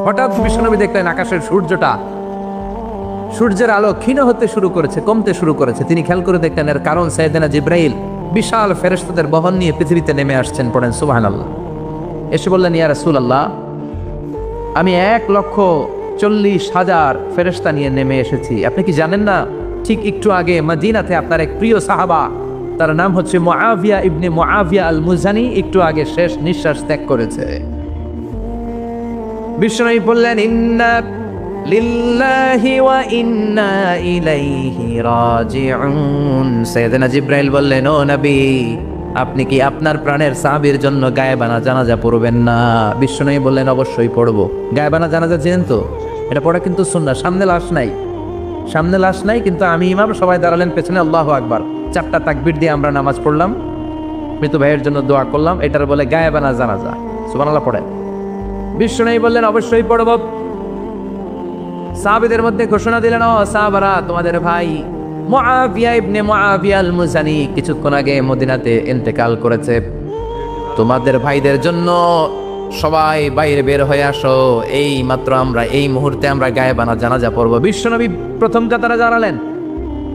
হঠাৎ বিশ্বনবী দেখলেন আকাশের সূর্যের আলো ক্ষীণ হতে শুরু করেছে, কমতে শুরু করেছে। তিনি খেয়াল করে দেখলেন এর কারণ সাইয়েদনা জিব্রাইল বিশাল ফেরেশতাদের বহন নিয়ে পৃথিবীতে নেমে আসছেন। পড়েন সুবহানাল্লাহ। এসে বললেন, ইয়া রাসূলুল্লাহ, আমি 1,40,000 ফেরেশতা নিয়ে নেমে এসেছি। আপনি কি জানেন না, ঠিক একটু আগে মদিনাতে আপনার এক প্রিয় সাহাবা, তার নাম হচ্ছে মুআবিয়া ইবনে মুআবিয়া আল মুজানি, একটু আগে শেষ নিঃশ্বাস ত্যাগ করেছে। বিশ্বনবী বললেন, ইন্না লিল্লাহি ওয়া ইন্না ইলাইহি রাজিউন। সাইয়েদনা জিব্রাইল বললেন, ও নবী, আপনি কি আপনার প্রাণের সাহাবীর জন্য গায়েবানা জানাজা পড়বেন না? বিশ্বনবী বললেন, অবশ্যই পড়বো। গায়েবানা জানাজা চেনেন তো? এটা পড়া কিন্তু সুন্নাহ। সামনে লাশ নাই, কিন্তু আমি ইমাম, সবাই দাঁড়ালেন পেছনে, আল্লাহু আকবার, 4টা তাকবীর দিয়ে আমরা নামাজ পড়লাম, মৃত ভাইয়ের জন্য দোয়া করলাম। এটার বলে গায়েবানা জানাজা। সুবহানাল্লাহ পড়েন। বিশ্বনবী বললেন, অবশ্যই পড়ব। সাহাবীদের মধ্যে ঘোষণা দিলেন, ও সাহাবারা, তোমাদের ভাই মুআবিয়া ইবনে মুআবিয়া আল মুজানি কিছুক্ষণ আগে মদিনাতে ইন্তেকাল করেছে। তোমাদের ভাইদের জন্য সবাই বাইরে বের হয়ে আসো, এই মাত্র আমরা এই মুহূর্তে আমরা গায়েবানা জানাজা পড়ব। বিশ্বনবী প্রথম কাতারে দাঁড়ালেন,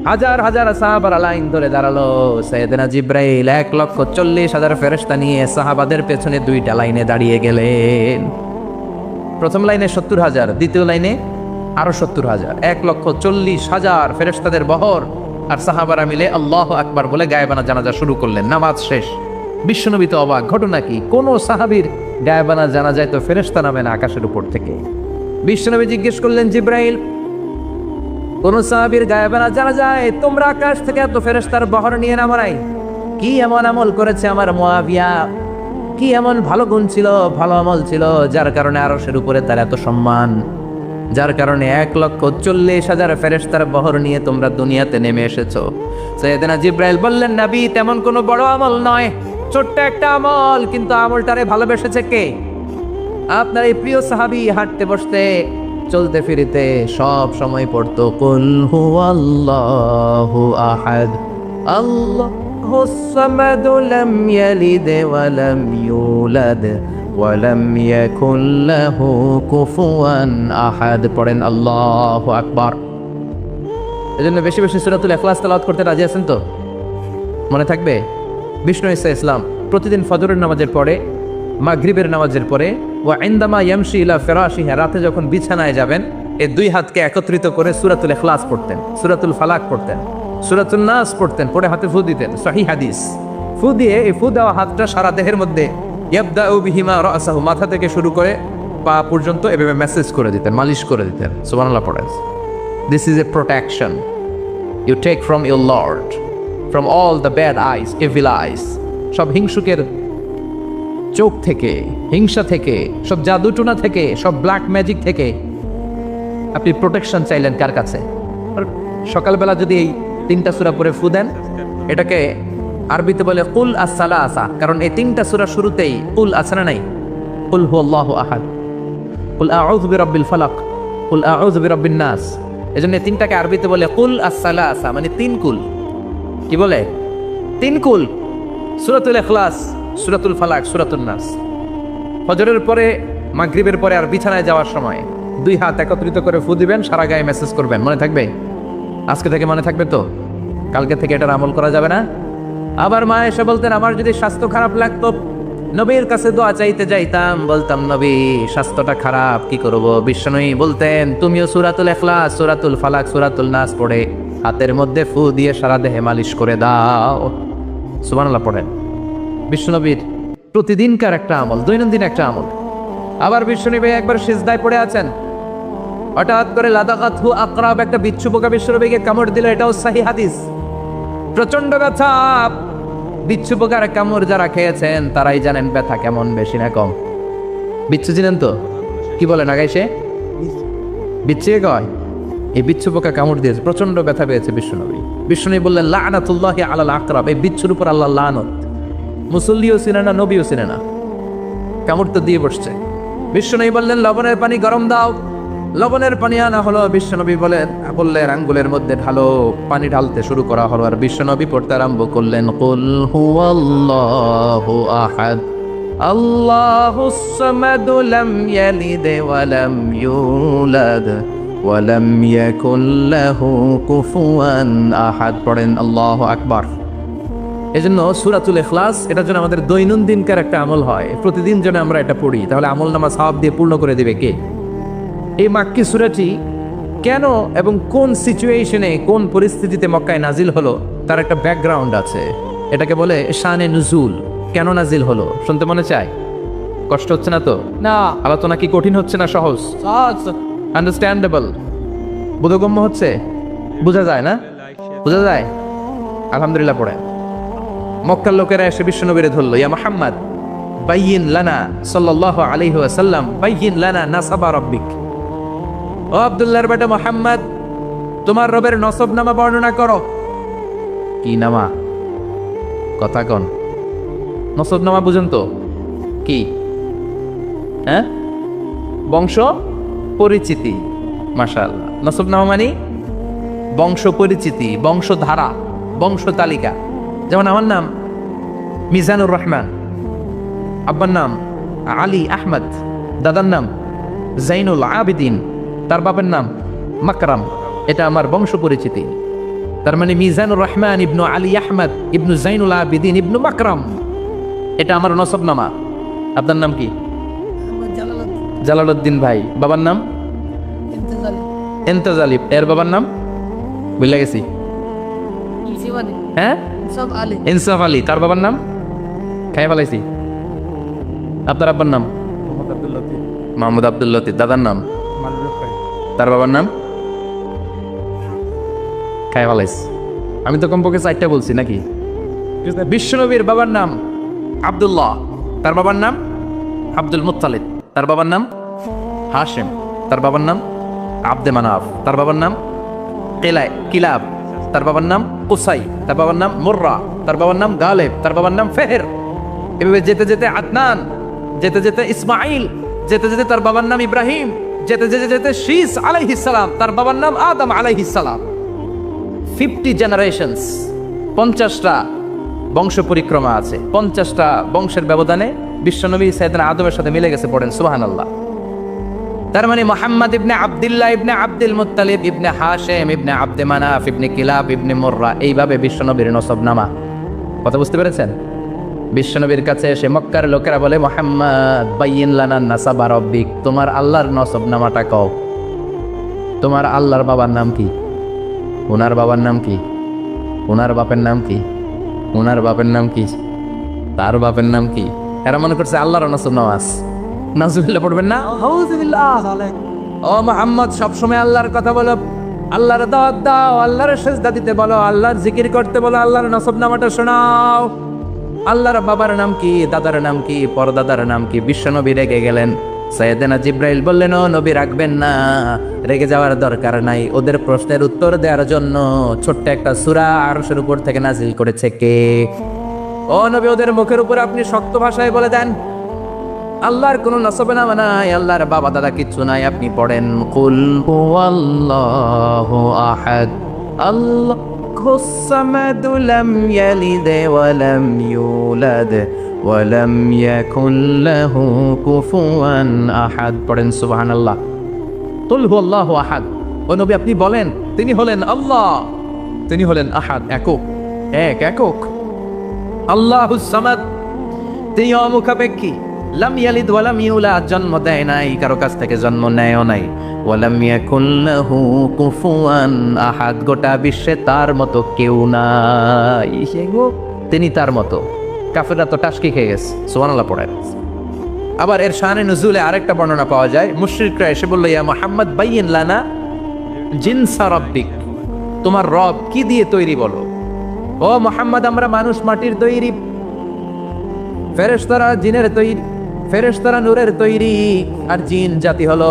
হাজার হাজার সাহাবারা লাইন ধরে দাঁড়ালো। সাইয়েদনা জিব্রাইল 1,40,000 ফেরেশতা নিয়ে সাহাবাদের পেছনে 2টা লাইনে দাঁড়িয়ে গেলেন। প্রথম লাইনে 70,000, দ্বিতীয় লাইনে আরো 70,000, 1,40,000 ফেরেশতাদের বহর। আর সাহাবারা মিলে আল্লাহু আকবার বলে গায়েবানা জানাজা শুরু করলেন। নামাজ শেষ। বিশ্বনবী তো অবাক, ঘটনা কি? কোন সাহাবীর গায়েবানা জানাজায় তো ফেরেশতা নামে না আকাশের উপর থেকে। বিশ্বনবী জিজ্ঞেস করলেন, জিব্রাইল, কোন সাহাবীর গায়েবানা জানাজায় তোমরা আকাশ থেকে এত ফেরেশতার বহর নিয়ে নামো নাই? কি এমন আমল করেছে আমার মুআবিয়া? কি এমন ভালো গুণ ছিল, ভালো আমল ছিল, যার কারণে আরশের উপরে তার এত সম্মান, যার কারণে 1,40,000 ফেরেশতার বহর নিয়ে তোমরা দুনিয়াতে নেমে এসেছো? সাইয়েদনা জিব্রাইল বললেন, নবী, তেমন কোনো বড় আমল নয়, ছোট্ট একটা আমল, কিন্তু আমলটারে ভালোবেসেছে কে? আপনার এই প্রিয় সাহাবী হাঁটতে বসতে চলতে ফিরিতে সব সময় পড়তো, কুল হুয়াল্লাহু আহাদ, আল্লাহুস সামাদ, লাম ইয়ালিদ ওয়া লাম ইউলাদ ওয়া লাম ইয়াকুল লাহু কুফুয়ান আহাদ। পড়েন আল্লাহু আকবার। এজন্য বেশি বেশি সূরাতুল ইখলাস তেলাওয়াত করতে রাজি আছেন তো? মনে থাকবে? বিষ্ণু ঈসা ইসলাম প্রতিদিন ফজরের নামাজের পরে, মাগরিবের নামাজের পরে, ওয়া ইনদামা ইয়ামশি ইলা ফিরাশিহি, রাতে যখন বিছানায় যাবেন, এই 2 হাতকে একত্রিত করে সূরাতুল ইখলাস পড়তেন, সূরাতুল ফালাক পড়তেন, সূরাতুন নাস পড়তেন, পড়ে হাতে ফু দিতেন। সহিহ হাদিস। ফু দিয়ে এই ফু দেওয়া হাতটা সারা দেহের মধ্যে ইয়াবদাউ বিহিমা রাসাহু, মাথা থেকে শুরু করে পা পর্যন্ত এভাবে মেসেজ করে দিতেন, মালিশ করে দিতেন। সুবহানাল্লাহ পড়েন। This is a protection you take from your lord, from all the bad eyes, evil eyes, সব হিংসুকের চোখ থেকে, হিংসা থেকে, সব জাদুটুনা থেকে, সব ব্ল্যাক ম্যাজিক থেকে আপনি প্রোটেকশন চাইলেন কার কাছে? সকালবেলা যদি এই 3টা সূরা পড়ে ফু দেন, এটাকে আরবিতে বলে কুল আস-সালাসা, কারণ এই 3টা সূরা শুরুতেই কুল আছে না নাই? কুল হুয়াল্লাহু আহাদ, কুল আউযু বিরাব্বিল ফালাক, কুল আউযু বিরাব্বিন নাস। এজন্য 3টাকে আরবিতে বলে কুল আস-সালাসা, মানে 3 কুল। কি বলে? 3 কুল। সূরাতুল ইখলাস, সূরাতুল ফালাক, সূরাতুন নাস। ফজরের পরে, মাগরিবের পরে আর বিছানায় যাওয়ার সময় 2 হাত একত্রিত করে ফু দিবেন, সারা গায়ে মেসেজ করবেন। মনে থাকবে? আজকে থেকে মনে থাকবে তো? কালকে থেকে এটার আমল করা যাবে না? আবার মা এসে বলতেন, আমার যদি স্বাস্থ্য খারাপ লাগতো, নবীর কাছে দোয়া চাইতে যাইতাম, বলতাম, নবী স্বাস্থ্যটা খারাপ, কি করব? বিশ্বনবী বলতেন, তুমিও সূরাতুল ইখলাস, সূরাতুল ফালাক, সূরাতুল নাস পড়ে হাতের মধ্যে ফু দিয়ে সারা দেহে মালিশ করে দাও। সুবহানাল্লাহ পড়েন। বিশ্বনবীর প্রতিদিনকার একটা আমল, দৈনন্দিন একটা আমল। আবার বিশ্বনবী একবার সিজদায় পড়ে আছেন, হঠাৎ করে লাদাগাতহু আকরাব, একটা বিচ্ছু পোকা বিশ্বনবীকে কামড় দিল। এটাও সহিহ হাদিস। প্রচন্ড ব্যথা। বিচ্ছু পোকার কামড় যারা খেয়েছেন তারাই জানেন ব্যথা কেমন, বেশি না কম। বিচ্ছু চিনেন তো? কি বলেন আগাইছে? বিচ্ছু কয়। এই বিচ্ছু পোকা কামড় দিয়েছে, প্রচন্ড ব্যথা পেয়েছে বিশ্বনবী। বিশ্বনবী বললেন, লানাতুল্লাহি আলাল আকরাব, এই বিচ্ছুর উপর আল্লাহর লানত। মুসল্লিও চিনে না, নবীও চিনে না, কামড় তো দিয়ে বসছে। বিশ্বনবী বললেন, লবণের পানি গরম দাও। লবণের পানি আনা হলো। বিশ্বনবী বললেন, আঙ্গুলের মধ্যে ঢালো। পানি ঢালতে শুরু করা হলো, আর বিশ্বনবী পড়তে আরম্ভ করলেন, কুল হুয়াল্লাহু আহাদ, আল্লাহুস সামাদু লাম ইয়ালিদ ওয়া লাম ইউলাদ ওয়া লাম ইয়াকুল লাহু কুফুয়ান আহাদ। পড়েন আল্লাহু আকবার। এজন্য সূরাতুল ইখলাস এটার জন্য আমাদের দৈনন্দিনকার একটা আমল হয়, প্রতিদিন যেন আমরা এটা পড়ি, তাহলে আমল নামা সওয়াব দিয়ে পূর্ণ করে দিবে কে? এই মাক্কি সূরাটি কেন এবং কোন সিচুয়েশনে কোন পরিস্থিতিতে মক্কায় নাজিল হলো তার একটা ব্যাকগ্রাউন্ড আছে। এটাকে বলে শানে নুজুল। কেন নাজিল হলো শুনতে মনে চায়? কষ্ট হচ্ছে না তো? না, আলোচনা কি কঠিন হচ্ছে না সহজ? আন্ডারস্ট্যান্ডেবল, বোধগম্য হচ্ছে? বোঝা যায় না? বোঝা যায়? আলহামদুলিল্লাহ। পড়ে মক্কার লোকেরা এসে বিশ্বনবীরে ধরলো, ইয়া মুহাম্মদ বাইয়িন লানা সাল্লাল্লাহু আলাইহি ওয়াসাল্লাম বাইয়িন লানা নাসাবা রাব্বিক। ও আব্দুল্লাহর বেটা মুহাম্মদ, তোমার রবের নসব নামা বর্ণনা করো। কি নামা? কথা কোন? নসব নামা বুঝেন তো কি? হ্যাঁ, বংশ পরিচিতি। মাশাআল্লাহ। নসব নামা মানে বংশ পরিচিতি, বংশধারা, বংশ তালিকা। যেমন আমার নাম মিজানুর রহমান, আব্বার নাম আলী আহমদ, দাদার নাম জাইনুল আবিদিন, তার বাবার নাম মাকরাম। এটা আমার বংশ পরিচিতি। তার মানে মিজানুর রহমান ইবনু আলী আহমদ ইবনু জাইনুল আবিদিন ইবনু মাকরাম, এটা আমার নসবনামা। আপনার নাম কি? জালালউদ্দিন ভাই। বাবার নাম ইন্তেজালি। এর বাবার নাম ভুলে গেছি। হ্যাঁ, ইনসাফ আলী। তার বাবার নাম খাই ফেলাইছি। আপনার আব্বার নাম? মাহমুদ আব্দুল লতিফ। দাদার নাম? তার বাবার নাম খাই ফেলাইছি। আমি তো কমপক্ষে 4টা বলছি নাকি? বিশ্বনবীর বাবার নাম আব্দুল্লাহ, তার বাবার নাম আব্দুল মুত্তালিব, তার বাবার নাম হাশিম, তার বাবার নাম আব্দে মানাফ, তার বাবার নাম কিলাব, তার বাবার নাম কুসাই, তার বাবার নাম মুর্রা, তার বাবার নাম গালেব, তার বাবার নাম ফেহের। এভাবে যেতে যেতে আদনান, যেতে যেতে ইসমাইল, যেতে যেতে তার বাবার নাম ইব্রাহিম, যেতে যেতে যেতে শীস আলাইহিস সালাম, তার বাবার নাম আদম আলাইহিস সালাম। 50 জেনারেশনস, 50টা বংশ পরিক্রমা আছে। 50টা বংশের ব্যবধানে বিশ্বনবী সাইয়েদনা আদমের সাথে মিলে গেছে। পড়েন সুবহানাল্লাহ। তার মানে মুহাম্মদ ইবনে আব্দুল্লাহ ইবনে আব্দুল মুত্তালিব ইবনে হাশিম ইবনে আব্দে মানাফ ইবনে কিলাব ইবনে মুররা, এইভাবে বিশ্বনবীর নসবনামা। কথা বুঝতে পেরেছেন? বিশ্বনবীর কাছে এসে মক্কার লোকেরা বলে, মুহাম্মদ বাইয়িন লানা নাসাবা রাব্বিক, তোমার আল্লাহর নসবনামাটা কও। তোমার আল্লাহর বাবার নাম কি? ওনার বাবার নাম কি? ওনার বাপের নাম কি? ওনার বাপের নাম কি? তার বাপের নাম কি? এরা মনে করছে আল্লাহর নসবনামা আছে। নাউজুবিল্লাহ পড়বেন না? আউযুবিল্লাহ। ও মুহাম্মদ, সবসময় আল্লাহর কথা বলো, আল্লাহর দাওয়াত দাও, আল্লাহর সিজদা দিতে বলো, আল্লাহর জিকির করতে বলো, আল্লাহর নসবনামাটা শোনাও। আল্লাহর বাবার নাম কি? দাদার নাম কি? পরদাদার নাম কি? বিশ্বনবী রেগে গেলেন। সাইয়েদনা জিব্রাইল বললেন, ও নবী রাখবেন না, রেগে যাওয়ার দরকার নাই। ওদের প্রশ্নের উত্তর দেওয়ার জন্য ছোট্ট একটা সূরা আরশের উপর থেকে নাজিল করেছে কে? ও নবী, ওদের মুখের উপর আপনি শক্ত ভাষায় বলে দেন, আল্লাহর কোনো নসবনামা নাই, আল্লাহর বাবা দাদা কিচ্ছু নাই। আপনি পড়েন, কুল হুয়াল্লাহু আহাদ আল্লাহুস সামাদু লাম ইয়ালিদ ওয়া লাম ইউলাদ ওয়া লাম ইয়াকুল লাহু কুফুয়ান আহাদ। পড়েন সুবহানাল্লাহ। কুল হুয়াল্লাহু আহাদ। ও নবী, আপনি বলেন, তিনি হলেন আল্লাহ, তিনি হলেন আহাদ, একক, একক। আল্লাহুস সামাদ, তিনি অমুখাপেক্ষী। লাম ইয়ালিদ ওয়া লাম ইউলাদ, জন্ম দেয় নাই, কারো কাছ থেকে জন্ম নেয়ও নাই। ওয়া লাম ইয়াকুল লাহু কুফুয়ান আহাদ, গোটা বিশ্বে তার মতো কেউ নাই, তিনি তার মতো। কাফেররা তো টাসকি খেয়ে গেছে। সুবহানাল্লাহ পড়েন। আবার এর শানে নুজুলে আরেকটা বর্ণনা পাওয়া যায়। মুশরিকরা এসে বলল, ইয়া মুহাম্মদ বাইয়িন লানা জিনসা রাব্বিক, তোমার রব কি দিয়ে তৈরি বলো। ও মুহাম্মদ, আমরা মানুষ মাটির তৈরি, ফেরেশতারা জিনের তৈরি, ফেরেশতারা নূরের তৈরি, আর জিন জাতি হলো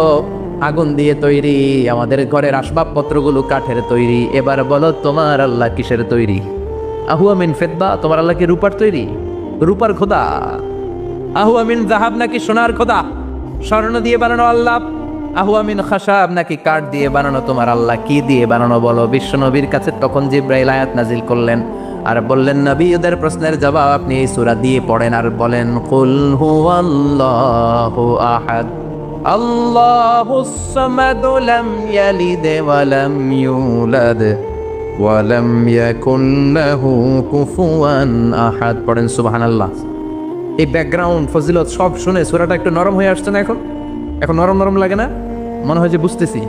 আগুন দিয়ে তৈরি। আমাদের ঘরের আসবাবপত্রগুলো কাঠের তৈরি। এবার বলো, তোমার আল্লাহ কিসের তৈরি? আহুয়া মিন ফিদ্দা, তোমার আল্লাহ কি রূপার তৈরি? রূপার খোদা। আহুয়া মিন যাহাব, নাকি সোনার খোদা? স্বর্ণ দিয়ে বানানো আল্লাহ। আহুয়া মিন খাশাব, নাকি কাঠ দিয়ে বানানো তোমার আল্লাহ? কি দিয়ে বানানো বলো। বিশ্ব নবীর কাছে তখন জিব্রাইল আয়াত নাজিল করলেন আর বললেন, নবী ওদের প্রশ্নের জবাব আপনি এই সূরা দিয়ে পড়েন আর বলেন, কুল হুয়াল্লাহু আহাদ আল্লাহুস সামাদ লাম ইয়ালিদ ওয়া লাম ইউলাদ ওয়া লাম ইয়াকুল লাহু কুফুয়ান আহাদ। পড়েন সুবহানাল্লাহ। এই ব্যাকগ্রাউন্ড ফজিলত সব শুনে সূরাটা একটু নরম হয়ে আসছে না? এখন নরম নরম লাগে না? মনে হয় যে বুঝতেছি,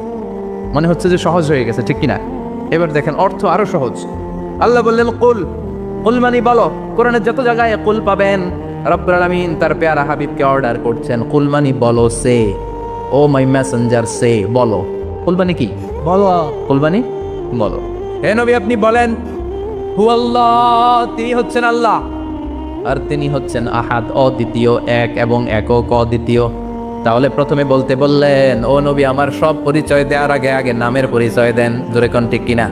মনে হচ্ছে যে সহজ হয়ে গেছে, ঠিক কিনা? এবার দেখেন অর্থ আরো সহজ। আল্লাহ বললেন কুল, কুল মানে বলো। কোরআনের যত জায়গায় কুল পাবেন, রব্বুল আলামিন তার পেয়ারা হাবিবকে অর্ডার করছেন, কুল মানে বলো, সে ও মাই মেসেঞ্জার, সে বলো। কুল মানে কি? বলো। কুল মানে বলো। হে নবী আপনি বলেন, হু আল্লাহ, তিনি হচ্ছেন আল্লাহ, আর তিনি হচ্ছেন আহাদ, অদ্বিতীয়, এক এবং একক, অদ্বিতীয়। তাহলে প্রথমে বলতে বললেন, ও নবী আমার সব পরিচয় দেওয়ার আগে আগে নামের পরিচয় দেন। জোরে কোন ঠিক কিনা?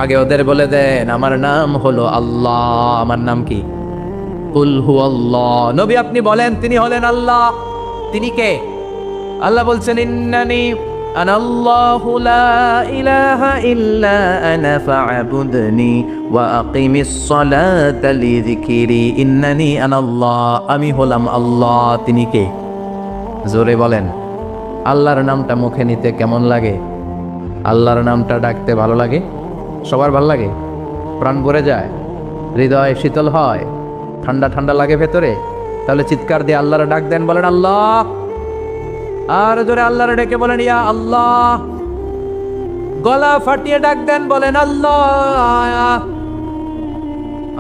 আগে ওদের বলে দেন আমার নাম হলো আল্লাহ। আমার নাম কি? কুল হু আল্লাহ। নবী আপনি বলেন তিনি হলেন আল্লাহ। তিনি কে? আল্লাহ বলছেন, ইন্নানি আনাল্লাহু লা ইলাহা ইল্লা আনা ফা'বুদনি ওয়া আকিমিস সালাতা লিযিকরি। ইন্নানি আনাল্লাহ, আমি হলাম আল্লাহ। তিনি কে? জোরে বলেন। আল্লাহর নামটা মুখে নিতে কেমন লাগে? আল্লাহর নামটা ডাকতে ভালো লাগে? সবার ভালো লাগে? প্রাণ ভরে যায়, হৃদয় শীতল হয়, ঠান্ডা ঠান্ডা লাগে ভেতরে? তাহলে চিৎকার দিয়ে আল্লাহর ডাক দেন, বলেন আল্লাহ। আর জোরে আল্লাহর ডেকে বলেন ইয়া আল্লাহ। গলা ফাটিয়ে ডাক দেন, বলেন আল্লাহ।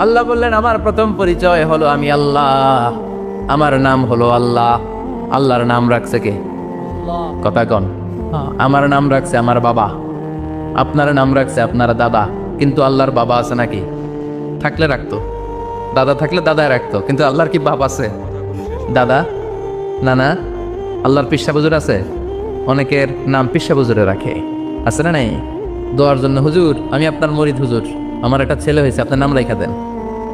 আল্লাহ বললেন আমার প্রথম পরিচয় হলো আমি আল্লাহ, আমার নাম হলো আল্লাহ। আল্লাহর নাম রাখছে কে? কথা কন। আমার নাম রাখছে আমার বাবা, আপনার নাম রাখছে আপনার দাদা। কিন্তু আল্লাহর বাবা আছে নাকি? থাকলে রাখতো, দাদা থাকলে দাদায় রাখতো। কিন্তু আল্লাহর কি বাপ আছে? দাদা না না। আল্লাহর পিসা বুজুর আছে, অনেকের নাম পিসা বুজুরে রাখে, আছে না নাই? দোয়ার জন্য, হুজুর আমি আপনার মরিদ, হুজুর আমার একটা ছেলে হয়েছে, আপনার নাম রাখা দেন।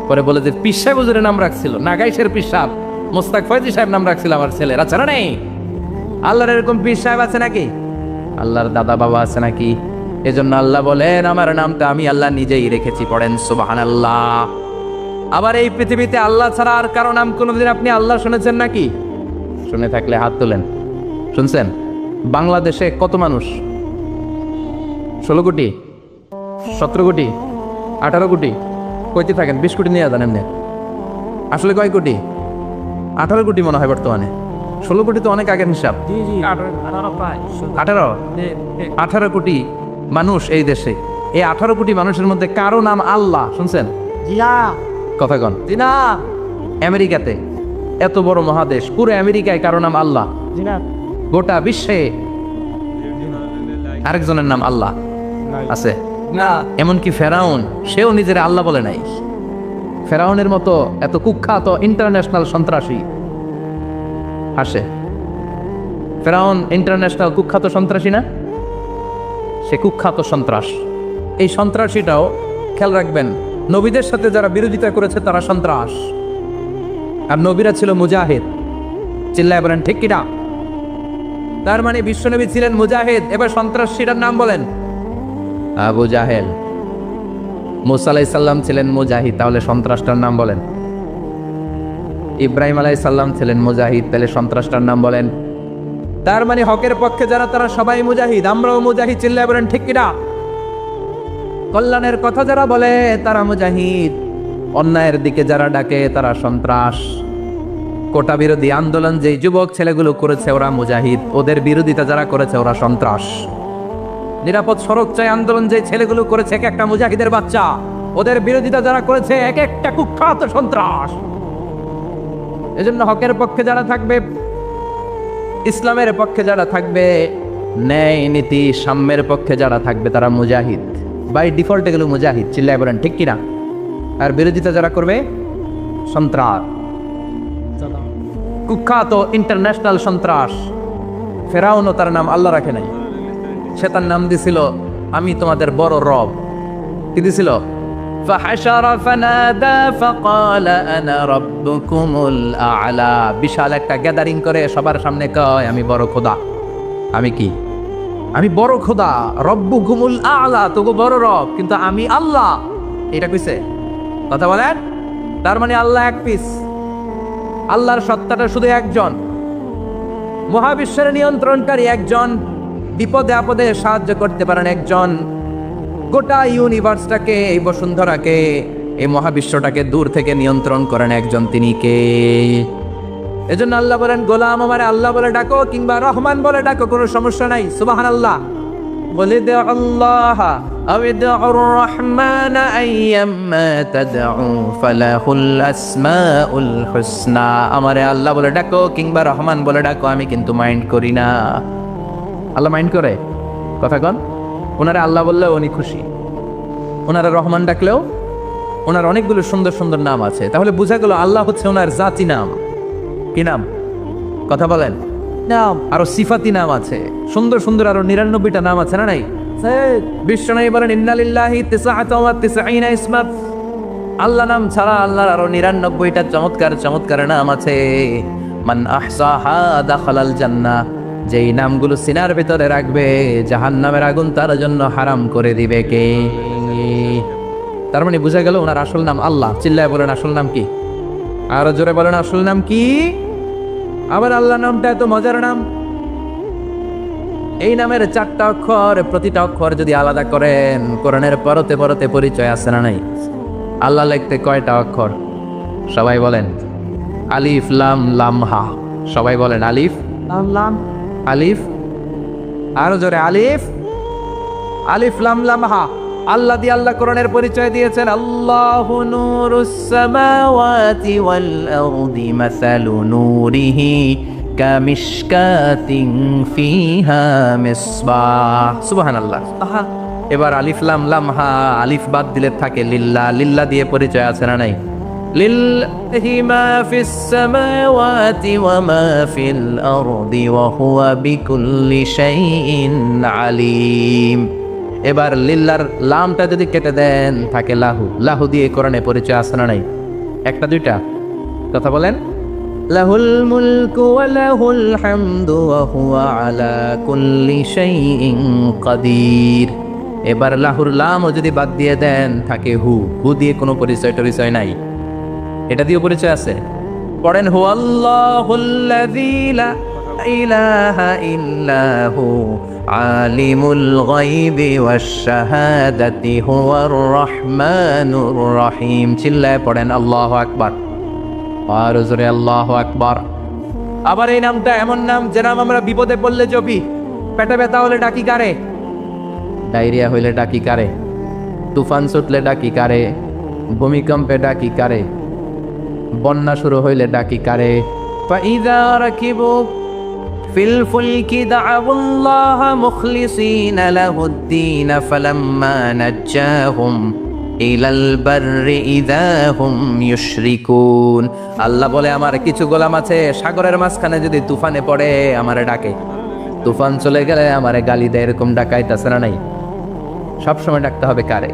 পরে বলে যে পিসা বুজুরের নাম রাখছিল, নাগাইশের পীর সাহেব মোস্তাক ফয়জি সাহেব নাম রাখছিল আমার ছেলের, আছে না নেই? আল্লাহর এরকম পীর সাহেব আছে নাকি? আল্লাহর দাদা বাবা আছে নাকি? এজন্য আল্লাহ বলেন আমার নামটা আমি আল্লাহ নিজেই রেখেছি। পড়েন সুবহানাল্লাহ। আবার এই পৃথিবীতে আল্লাহ ছাড়া আর কারো নাম কোনোদিন আপনি আল্লাহ শুনেছেন নাকি? শুনে থাকলে হাত তোলেন। শুনছেন? বাংলাদেশে কত মানুষ? 16 কোটি, 17 কোটি, 18 কোটি? কইতে থাকেন, 20 কোটি নিয়ে যান এমনি। আসলে কয় কোটি? 18 কোটি মনে হয় বর্তমানে। 16 কোটি তো অনেক আগের হিসাব। 18 কোটি মানুষ এই দেশে। এই 18 কোটি মানুষের মধ্যে কারো নাম আল্লাহ শুনছেন? কথা কন। আমেরিকাতে, এত বড় মহাদেশ, পুরো আমেরিকায় কারো নাম আল্লাহ? গোটা বিশ্বে আরেকজনের নাম আল্লাহ আছে না? এমনকি ফেরাউন, সেও নিজের আল্লাহ বলে নাই। ফেরাউনের মতো এত কুখ্যাত ইন্টারন্যাশনাল সন্ত্রাসী আসে। ফেরাউন ইন্টারন্যাশনাল কুখ্যাত সন্ত্রাসী না? সে কুখ্যাত সন্ত্রাস। এই সন্ত্রাসীটাও খেয়াল রাখবেন, নবীদের সাথে যারা বিরোধিতা করেছে তারা সন্ত্রাস, আর নবীরা ছিল মুজাহিদ। চিল্লায় বলেন ঠিক কিনা? তার মানে বিশ্বনবী ছিলেন মুজাহিদ। এবার সন্ত্রাসীটার নাম বলেন। আবু জাহেল। মুসা আলাইহিস সালাম ছিলেন মুজাহিদ, তাহলে সন্ত্রাসটার নাম বলেন। ইব্রাহিম আলাইহিস সালাম ছিলেন মুজাহিদ, তাহলে সন্ত্রাসটার নাম বলেন। তার মানে হকের পক্ষে যারা তারা সবাই মুজাহিদ, আমরাও মুজাহিদ। চিল্লায় বলেন ঠিক কিনা? কল্যাণের কথা যারা বলে তারা মুজাহিদ, অন্যায়ের দিকে যারা ডাকে তারা সন্ত্রাস। কোটা বিরোধী আন্দোলন যেই যুবক ছেলেগুলো করেছে ওরা মুজাহিদ, ওদের বিরোধিতা যারা করেছে ওরা সন্ত্রাস। নিরাপদ সড়ক চাই আন্দোলন যে ছেলেগুলো করেছে এক একটা মুজাহিদের বাচ্চা, ওদের বিরোধিতা যারা করেছে এক একটা কুখ্যাত সন্ত্রাস। এজন্য হকের পক্ষে যারা থাকবে, ইসলামের পক্ষে যারা থাকবে, ন্যায় নীতি সাম্যের পক্ষে যারা থাকবে তারা মুজাহিদ। বাই ডিফল্ট এগুলো মুজাহিদ। চিল্লায় বলেন ঠিক কিনা? আর বিরোধিতা যারা করবে সন্ত্রাস, কুখ্যাত ইন্টারন্যাশনাল সন্ত্রাস। ফেরাউনও তার নাম আল্লাহ রাখে নাই, সে তার নাম দিছিল আমি তোমাদের বড় রব। কি দিছিল? ফাহাশারা ফানাদা ফাকালা আনা রাব্বুকুমুল আ'লা। বিশাল একটা গ্যাদারিং করে সবার সামনে কয় আমি বড় খোদা, আমি কি? আমি বড় খোদা, রব্বুকুমুল আ'লা, তোগো বড় রব, কিন্তু আমি আল্লাহ। এটা কইছে? কথা বলেন। তার মানে আল্লাহ এক পিস, আল্লাহর সত্তাটা শুধু একজন, মহাবিশ্বের নিয়ন্ত্রণকারী একজন, বিপদে আপদে সাহায্য করতে পারেন একজন, গোটা ইউনিভার্সটাকে, এই বসুন্ধরাকে, এই মহাবিশ্বটাকে দূর থেকে নিয়ন্ত্রণ করেন একজন, তিনি কে? এজন্য আল্লাহ বলেন, গোলাম আমারে আল্লাহ বলে ডাকো কিংবা রহমান বলে ডাকো, কোনো সমস্যা নাই। সুবহানাল্লাহ। বলে দে আল্লাহ আবিদুর রহমান আইয়াম্মা তাদউ ফালাহুল আসমাউল হুসনা। আমারে আল্লাহ বলে ডাকো কিংবা রহমান বলে ডাকো, আমি কিন্তু মাইন্ড করি না। আল্লাহ মাইন্ড করে? কথা কন। ওনারা আল্লাহ বললেও উনি খুশি, ওনারা রহমান ডাকলেও ওনার অনেকগুলো সুন্দর সুন্দর নাম আছে। তাহলে বোঝা গেল আল্লাহ হচ্ছে ওনার জাতি নাম। কি নাম? কথা বলেন। নাম আরো সিফাতি নাম আছে, সুন্দর সুন্দর আরো 99টা নাম আছে না নাই? বিশ্বনবী বলেন ইন্নালিল্লাহি তিসআতাও ওয়া তিসঈনা ইসমা। আল্লাহ নাম ছাড়া আল্লাহর আরো 99টা চমৎকার চমৎকার নাম আছে। মান আহসাহা দাখালাল জান্নাহ। যেই নামগুলো সিনার ভিতরে রাখবে, জাহান্নামের আগুন তার জন্য হারাম করে দিবে কে? তার মানে বোঝা গেল ওনার আসল নাম আল্লাহ। চিল্লায় বলেন আসল নাম কি? আরো জোরে বলেন আসল নাম কি? আবার আল্লাহ নামটা এত মজার নাম। এই নামের 4টা অক্ষর, প্রতিটা অক্ষর যদি আলাদা করেন, কোরআনের পরতে পরতে পরিচয় আছে না নাই? আল্লাহ লিখতে কয়টা অক্ষর? সবাই বলেন। আলিফ লাম লাম হা। সবাই বলেন আলিফ লাম লাম। আলিফ, আরো জোরে আলিফ, আলিফ লাম লাম হা। আল্লাহ দিয়ে আল্লাহ কোরআনের পরিচয় দিয়েছেন, আল্লাহু নূরুস সামাওয়াতি ওয়াল আরদি মাসালু নূরিহি কামিশকাতিন ফিহা মিসবাহ। সুবহানাল্লাহ। এবার আলিফ লাম লাম হা, আলিফ বাদ দিলে থাকে লিল্লাহ। লিল্লাহ দিয়ে পরিচয় আছে না নাই? লিল্লাহি মা ফিস সামাওয়াতি ওয়া মা ফিল আরদি ওয়া হুয়া বিকুল্লি শাইইন আলিম। এবার লিল্লার লামটা যদি কেটে দেন থাকে লাহু। লাহু দিয়ে কোরআনে পরিচয় আছে না নাই? একটা দুইটা? কথা বলেন। লাহুল মুলকু ওয়া লাহুল হামদু ওয়া হুয়া আলা কুল্লি শাইইন কাদির। এবার লাহুর লামও যদি বাদ দিয়ে দেন থাকে হু। হু দিয়ে কোনো পরিচয় টরিচয় নাই, এটা দিয়ে পরিচয় আছে। পড়েন হুয়াল্লাহুল্লাযী লা ইলাহা ইল্লাহু আলিমুল গায়বি ওয়াশ শাহাদাতি হুয়ার রহমানুর রহিম। চিল্লায় পড়েন আল্লাহু আকবার। আর জোরে আল্লাহু আকবার। আবার এই নামটা এমন নাম যে নাম আমরা বিপদে পড়লে জপি। পেটে ব্যথা হলে ডাকি কারে? ডায়রিয়া হইলে ডাকি কারে? তুফান ছুটলে ডাকি কারে? ভূমিকম্পে ডাকি কারে? বন্যা শুরু হইলে ডাকি কারে? ফাইযা রাকিবু ফিল ফুলকি দা'উল্লাহ মুখলিসিনা লাহুদ্দিন ফালাম্মা নাজ্জাহুম ইলাল বাররি ইযা হুম ইউশরিকুন। আল্লাহ বলে আমার কিছু গোলাম আছে সাগরের মাঝখানে যদি তুফানে পড়ে আমারে ডাকে, তুফান চলে গেলে আমারে গালি দেয়। এরকম ডাকাইতাছে না নাই? সবসময় ডাকতে হবে কারে?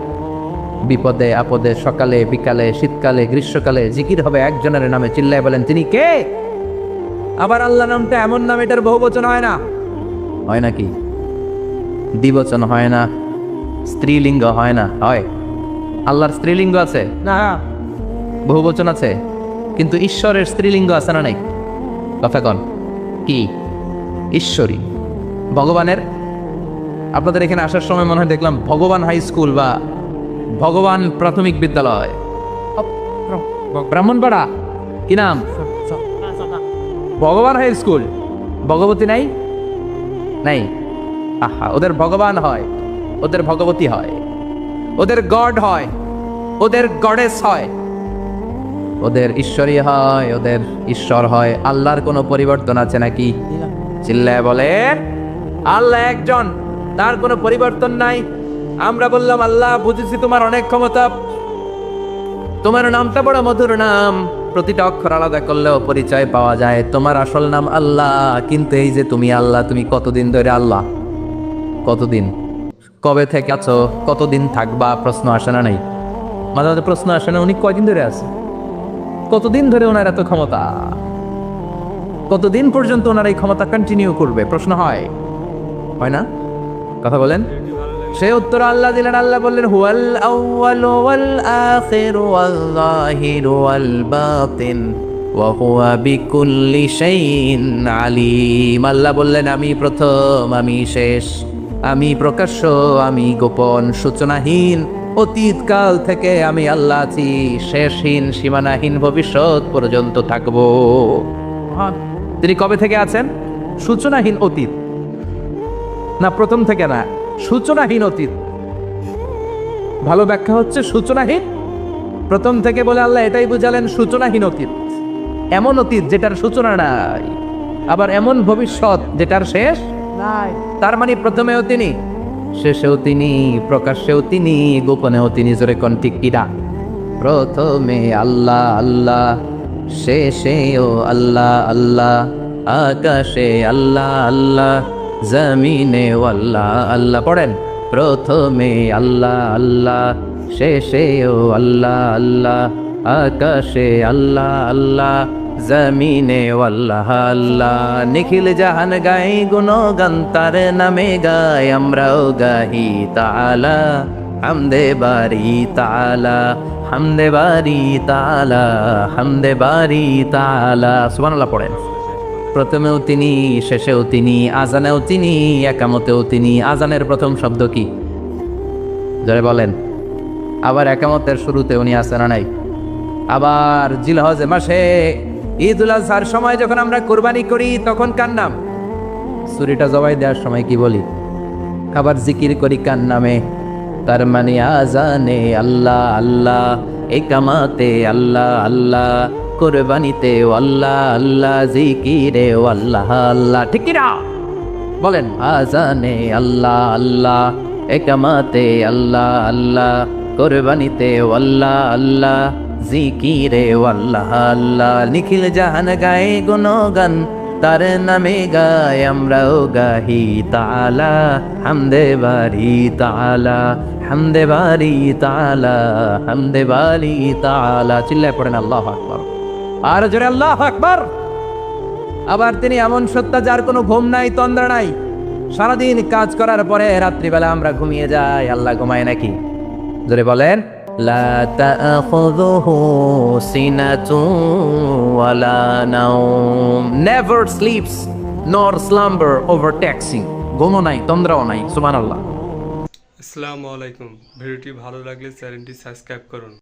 বিপদে আপদে, সকালে বিকালে, শীতকালে গ্রীষ্মকালে জিকির হবে একজনের নামে। চিল্লায় বলেন তিনি কে? আবার আল্লাহ নামটা এমন নাম এটার বহুবচন হয় না। হয় নাকি? দ্বিবচন হয় না, স্ত্রীলিঙ্গ হয় না। হয়? আল্লাহর স্ত্রীলিঙ্গ আছে না? বহুবচন আছে, কিন্তু ঈশ্বরের স্ত্রীলিঙ্গ আছে না নাই? কথা কন। কি? ঈশ্বরী। ভগবানের, আপনাদের এখানে আসার সময় মনে হয় দেখলাম ভগবান হাই স্কুল বা ভগবান প্রাথমিক বিদ্যালয়, ব্রাহ্মণপাড়া। কি নাম? ভগবান হাই স্কুল। ভগবতী নাই? নাই। আহা, ওদের ভগবান হয়, ওদের ভগবতী হয়, ওদের গড হয়, ওদের গডেস হয়, ওদের ঈশ্বরী হয়, ওদের ঈশ্বর হয়। আল্লাহর কোনো পরিবর্তন আছে নাকি? চিল্লায় বলেন আল্লাহ একজন, তার কোনো পরিবর্তন নাই। আমরা বললাম আল্লাহ বুঝেছি তোমার অনেক ক্ষমতা, তোমার নামটা বড় মধুর নাম, প্রতিটা অক্ষর আলাদা করলেও পরিচয় পাওয়া যায়। তোমার আসল নাম আল্লাহ, কিন্তু এই যে তুমি আল্লাহ, তুমি কতদিন ধরে আল্লাহ? কতদিন? কবে থেকে আছো? কতদিন থাকবা? প্রশ্ন আসে না নাই? মাঝে মাঝে প্রশ্ন আসে না উনি কয়দিন ধরে আছে? কতদিন ধরে ওনার এত ক্ষমতা? কতদিন পর্যন্ত ওনার এই ক্ষমতা কন্টিনিউ করবে? প্রশ্ন হয়। হয় না? কথা বলেন। সে উত্তর আল্লাহ দিলেন। আল্লাহ বললেন হুয়াল আউয়ালু ওয়াল আখিরু ওয়াল যাহিরু ওয়াল বাতিন ওয়া হুয়া বিকুল্লি শাইইন আলিম। আল্লাহ বললেন আমি প্রথম, আমি শেষ, আমি প্রকাশ্য, আমি গোপন, সূচনাহীন, অতীতকাল থেকে আমি আল্লাহ আছি, শেষহীন, সীমানাহীন, ভবিষ্যৎ পর্যন্ত থাকবো। তিনি কবে থেকে আছেন? সূচনাহীন অতীত না, প্রথম থেকে না, সূচনাহীন অতীত। ভালো ব্যাখ্যা হচ্ছে সূচনাহীন প্রথম থেকে বলে আল্লাহ এটাই বুঝালেন সূচনাহীন অতীত, এমন অতীত যেটার সূচনা নাই, আবার এমন ভবিষ্যৎ যেটার শেষ নাই। তার মানে প্রথমেও তিনি, শেষেও তিনি, প্রকাশ্যেও তিনি, গোপনেও তিনি। জোরে কোন ঠিক কিনা? প্রথমে আল্লাহ আল্লাহ, শেষেও আল্লাহ আল্লাহ, আকাশে আল্লাহ আল্লাহ, জমিনে আল্লাহ আল্লাহ। পড়েন, প্রথমে আল্লাহ আল্লাহ, শেষেও আল্লাহ আল্লাহ, আকাশে আল্লাহ আল্লাহ, জমিনে আল্লাহ আল্লাহ। নিখিল জাহান গাই গুণগান তার নামে গাই, আমরাও গাহি তাআলা হামদে বারি তাআলা, হামদে বারি তাআলা, হামদে বারি তাআলা। সুবহানাল্লাহ পড়েন। প্রথমেও তিনি, শেষেও তিনি, আজানেও তিনি, একামতেও তিনি। আজানের প্রথম শব্দ কি? যারা বলেন। আবার একামতের শুরুতে উনি আছেন না নাই? আবার জিলহজ মাসে ঈদুল আজহার সময় যখন আমরা কুরবানি করি তখন কার নাম? ছুরিটা জবাই দেওয়ার সময় কি বলি? আবার জিকির করি কার নামে? তার মানে আজানে আল্লাহ আল্লাহ, একামাতে আল্লাহ আল্লাহ, কুরবানিতে আল্লাহ আল্লাহ, জিকিরে আল্লাহ আল্লাহ। ঠিক কি না? বলেন। আজানে আল্লাহ আল্লাহ, একামাতে আল্লাহ আল্লাহ, কুরবানিতে আল্লাহ আল্লাহ, জিকিরে আল্লাহ আল্লাহ। নিখিল জাহান গায়ে গুণগান তার নামে গায়, আমরাও গাহি তাআলা হামদে বারি তাআলা, হামদে বারি তাআলা, হামদে বারি তাআলা। চিল্লায় পড়েন আল্লাহু আকবার। আর জোরে আল্লাহু আকবার। আবার তিনি এমন সত্তা যার কোনো ঘুম নাই, তন্দ্রা নাই। সারাদিন কাজ করার পরে রাত্রিবেলা আমরা ঘুমিয়ে যাই, আল্লাহ ঘুমায় নাকি? জোরে বলেন। লা তাআখুযুহু সিনাতুন ওয়ালা নাওম, নেভার স্লিপস নর স্লাম্বার ওভারটেক্সিং। ঘুমও নাই, তন্দ্রাও নাই। সুবহানাল্লাহ। আসসালামু আলাইকুম। ভিডিওটি ভালো লাগলে চ্যানেলটি সাবস্ক্রাইব করুন।